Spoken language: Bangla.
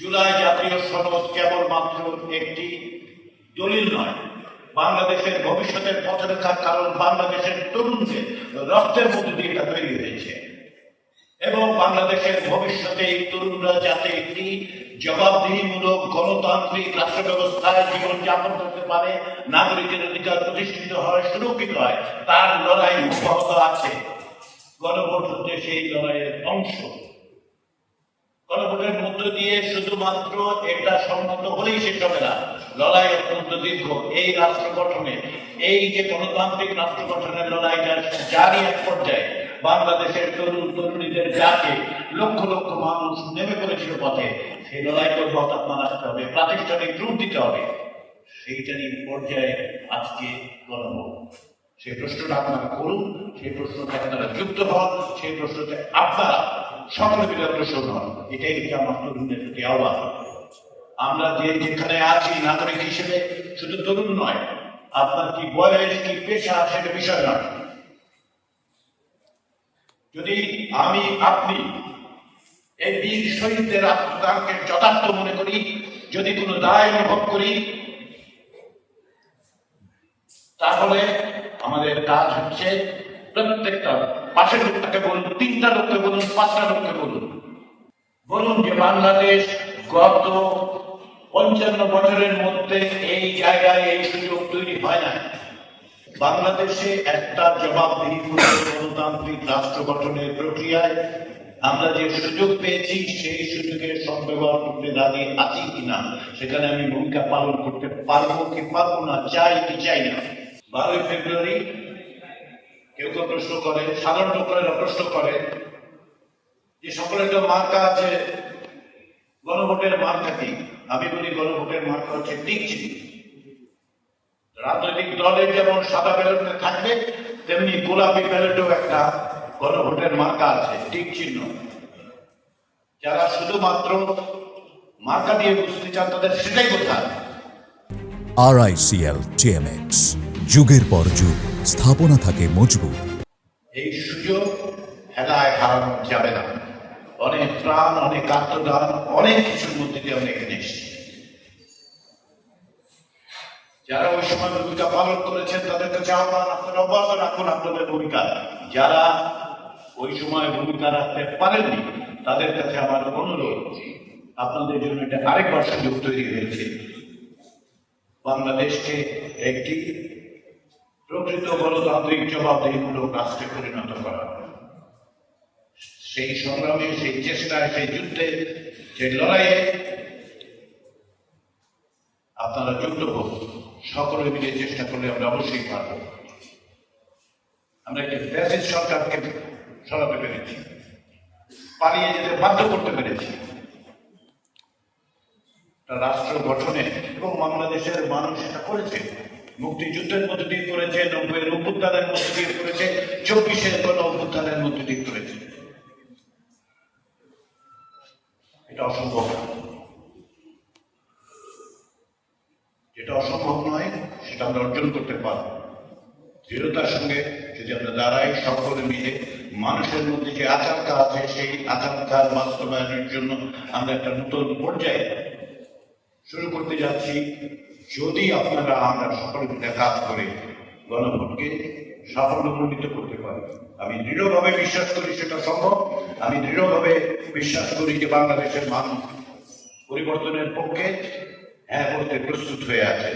জুলাই জাতীয় সনদ কেবলমাত্র একটি দলিল নয়, বাংলাদেশের ভবিষ্যতের পথরেখার কারণ বাংলাদেশের তরুণদের রক্তের মধ্যে দিয়ে এটা তৈরি হয়েছে এবং বাংলাদেশের ভবিষ্যতে এই তরুণরা যাতে একটি জবাবদিহিমূলক গণতান্ত্রিক রাষ্ট্র ব্যবস্থায় জীবনযাপন করতে পারে, নাগরিকের অধিকার প্রতিষ্ঠিত হয়, সুরক্ষিত হয়, তার লড়াই অব্যাহত আছে। গণভোট হচ্ছে সেই লড়াইয়ের অংশ। গণভোটের মধ্য দিয়ে শুধুমাত্র এটা সম্মত হলেই শেষ হবে না, লড়াই অত্যন্ত দীর্ঘ। এই রাষ্ট্র গঠনে, এই যে গণতান্ত্রিক রাষ্ট্র গঠনের লড়াইটা জারি এক পর্যায়ে বাংলাদেশের তরুণ তরুণীদের যাকে লক্ষ লক্ষ মানুষ নেমে পড়েছিল পথে, সেই লড়াইকে অব্যাহত রাখতে হবে, প্রাতিষ্ঠানিক রূপ দিতে হবে। সেইটারই পর্যায়ে আজকে গণভোট। সেই প্রশ্নটা আপনারা করুন, সেই প্রশ্নটা আপনারা যুক্ত হন, সেই প্রশ্নটা আপনারা সকলে মিলে অগ্রসর হন। এটাই হচ্ছে আমার তরুণদের প্রতি আহ্বান। আমরা যেখানে আছি নাগরিক হিসেবে শুধু তরুণ নয়, আপনার কি বয়স কি পেশা সেটা বিষয় নয়। যদি আমি আপনি এই বীর শহীদদের আত্মত্যাগকে যথার্থ মনে করি, যদি কোনো দায় অনুভব করি, তাহলে আমাদের কাজ হচ্ছে প্রত্যেকটা পাশের লোকটাকে বলুন, 3টা লোককে বলুন, 5টা লোককে বলুন, বলুন যে বাংলাদেশ গত 55 বছরের মধ্যে এই জায়গায় এই সুযোগ তৈরি হয় না। বাংলাদেশে একটা জবাবদিহিমূলক গণতান্ত্রিক রাষ্ট্র গঠনের প্রক্রিয়ায় আমরা যে সুযোগ পেয়েছি, সেই সুযোগের সদ্ব্যবহার করতে রাজি আছি কিনা, সেখানে আমি ভূমিকা পালন করতে পারবো কি পারবো না, চাই কি চাই না। 12ই ফেব্রুয়ারি কেউ কেউ প্রশ্ন করে, সাধারণ লোকেরা প্রশ্ন করে যে সকলের তো মার্কা আছে, গণভোটের মার্কা কি? আমি বলি গণভোটের মার্কা হচ্ছে টিক চিহ্ন। রাজনৈতিক দলের যেমন সাদা ব্যালটে থাকবে, তেমনি গোলাপি ব্যালটেও একটা গণভোটের মার্কা আছে, টিক চিহ্ন। যারা শুধুমাত্র মার্কা দিয়ে বুঝতে চান তাদের সেটাই কোথায়। RICL TMX, যুগের পর যুগ স্থাপনা থাকে মজবুত। এই সুযোগ হেলায় হারানো যাবে না। অনেক প্রাণ, অনেক আত্মদান, অনেক কিছুর মধ্যে দিয়ে অনেক এসেছি। যারা ওই সময় ভূমিকা পালন করেছেন তাদের কাছে আহ্বান, আপনারা অব্যাহত রাখুন আপনাদের ভূমিকা। যারা ওই সময় ভূমিকা রাখতে পারেননি তাদের কাছে আমার অনুরোধ, আপনাদের জন্য এটা আরেকবার সুযোগ তৈরি হয়েছে বাংলাদেশকে একটি প্রকৃত গণতান্ত্রিক জবাবদিহিমূলক রাষ্ট্রে পরিণত করা। সেই সংগ্রামে, সেই চেষ্টায়, সেই যুদ্ধে, সেই লড়াইয়ে আপনারা যুক্ত হোক। সকলে মিলে চেষ্টা করলে আমরা অবশ্যই পারব। আমরা একটি ফ্যাসিস্ট সরকারকে সরাতে পেরেছি, পালিয়ে যেতে বাধ্য করতে পেরেছি। রাষ্ট্র গঠনে এবং বাংলাদেশের মানুষ এটা করেছে, মুক্তিযুদ্ধের মধ্যে দিয়ে করেছে, 90-এর অভ্যুত্থানের মধ্যে দিয়ে করেছে, 24-এর গণ অভ্যুত্থানের মধ্যে দিয়ে করেছে। এটা অসম্ভব। যেটা অসম্ভব নয় সেটা আমরা অর্জন করতে পারব দৃঢ়তার সঙ্গে যদি আমরা দাঁড়াই, সকলে মিলে। মানুষের মধ্যে যে আকাঙ্ক্ষা আছে সেই আকাঙ্ক্ষার বাস্তবায়নের জন্য আমরা একটা নতুন পর্যায়ে শুরু করতে যাচ্ছি। যদি আপনারা আমরা সকলে মিলে কাজ করে গণভোটকে সাফল্যমণ্ডিত করতে পারি, আমি দৃঢ়ভাবে বিশ্বাস করি সেটা সম্ভব। আমি দৃঢ়ভাবে বিশ্বাস করি যে বাংলাদেশের মানুষ পরিবর্তনের পক্ষে হ্যাঁ বলতে প্রস্তুত হয়ে আছে।